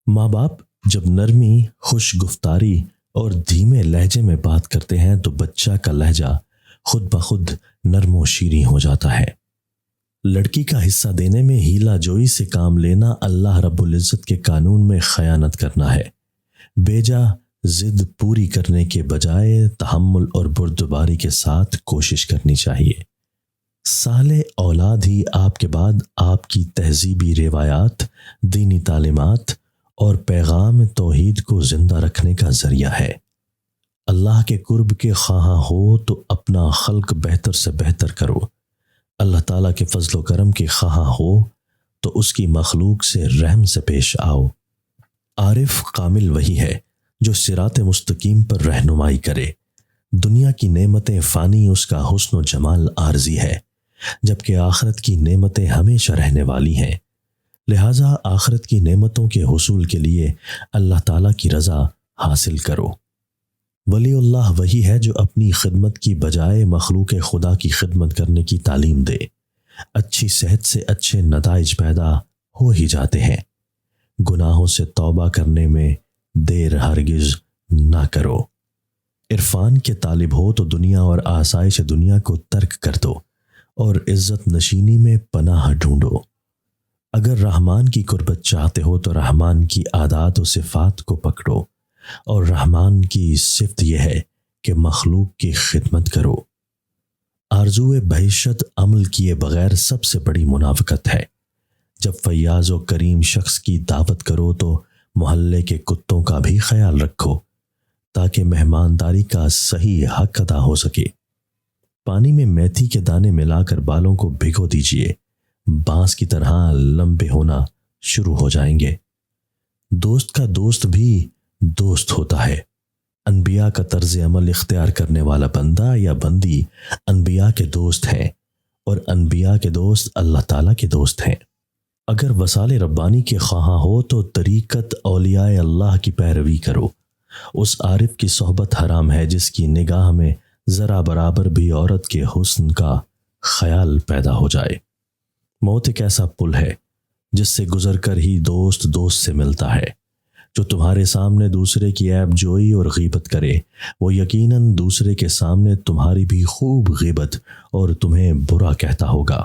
ماں باپ جب نرمی، خوش گفتاری اور دھیمے لہجے میں بات کرتے ہیں تو بچہ کا لہجہ خود بخود نرم و شیریں ہو جاتا ہے۔ لڑکی کا حصہ دینے میں ہیلا جوئی سے کام لینا اللہ رب العزت کے قانون میں خیانت کرنا ہے۔ بیجا ضد پوری کرنے کے بجائے تحمل اور بردباری کے ساتھ کوشش کرنی چاہیے۔ صالح اولاد ہی آپ کے بعد آپ کی تہذیبی روایات، دینی تعلیمات اور پیغام توحید کو زندہ رکھنے کا ذریعہ ہے۔ اللہ کے قرب کے خواہاں ہو تو اپنا خلق بہتر سے بہتر کرو۔ اللہ تعالیٰ کے فضل و کرم کے خواہاں ہو تو اس کی مخلوق سے رحم سے پیش آؤ۔ عارف کامل وہی ہے جو صراط مستقیم پر رہنمائی کرے۔ دنیا کی نعمتیں فانی، اس کا حسن و جمال عارضی ہے، جبکہ آخرت کی نعمتیں ہمیشہ رہنے والی ہیں۔ لہٰذا آخرت کی نعمتوں کے حصول کے لیے اللہ تعالیٰ کی رضا حاصل کرو۔ ولی اللہ وہی ہے جو اپنی خدمت کی بجائے مخلوق خدا کی خدمت کرنے کی تعلیم دے۔ اچھی صحت سے اچھے نتائج پیدا ہو ہی جاتے ہیں۔ گناہوں سے توبہ کرنے میں دیر ہرگز نہ کرو۔ عرفان کے طالب ہو تو دنیا اور آسائش دنیا کو ترک کر دو اور عزت نشینی میں پناہ ڈھونڈو۔ اگر رحمان کی قربت چاہتے ہو تو رحمان کی عادات و صفات کو پکڑو، اور رحمان کی صفت یہ ہے کہ مخلوق کی خدمت کرو۔ آرزو بہشت عمل کیے بغیر سب سے بڑی منافقت ہے۔ جب فیاض و کریم شخص کی دعوت کرو تو محلے کے کتوں کا بھی خیال رکھو تاکہ مہمانداری کا صحیح حق ادا ہو سکے۔ پانی میں میتھی کے دانے ملا کر بالوں کو بھگو دیجیے، بانس کی طرح لمبے ہونا شروع ہو جائیں گے۔ دوست کا دوست بھی دوست ہوتا ہے۔ انبیاء کا طرز عمل اختیار کرنے والا بندہ یا بندی انبیاء کے دوست ہیں، اور انبیاء کے دوست اللہ تعالیٰ کے دوست ہیں۔ اگر وصال ربانی کے خواہاں ہو تو طریقت اولیاء اللہ کی پیروی کرو۔ اس عارف کی صحبت حرام ہے جس کی نگاہ میں ذرا برابر بھی عورت کے حسن کا خیال پیدا ہو جائے۔ موت ایک ایسا پل ہے جس سے گزر کر ہی دوست دوست سے ملتا ہے۔ جو تمہارے سامنے دوسرے کی عیب جوئی اور غیبت کرے، وہ یقیناً دوسرے کے سامنے تمہاری بھی خوب غیبت اور تمہیں برا کہتا ہوگا۔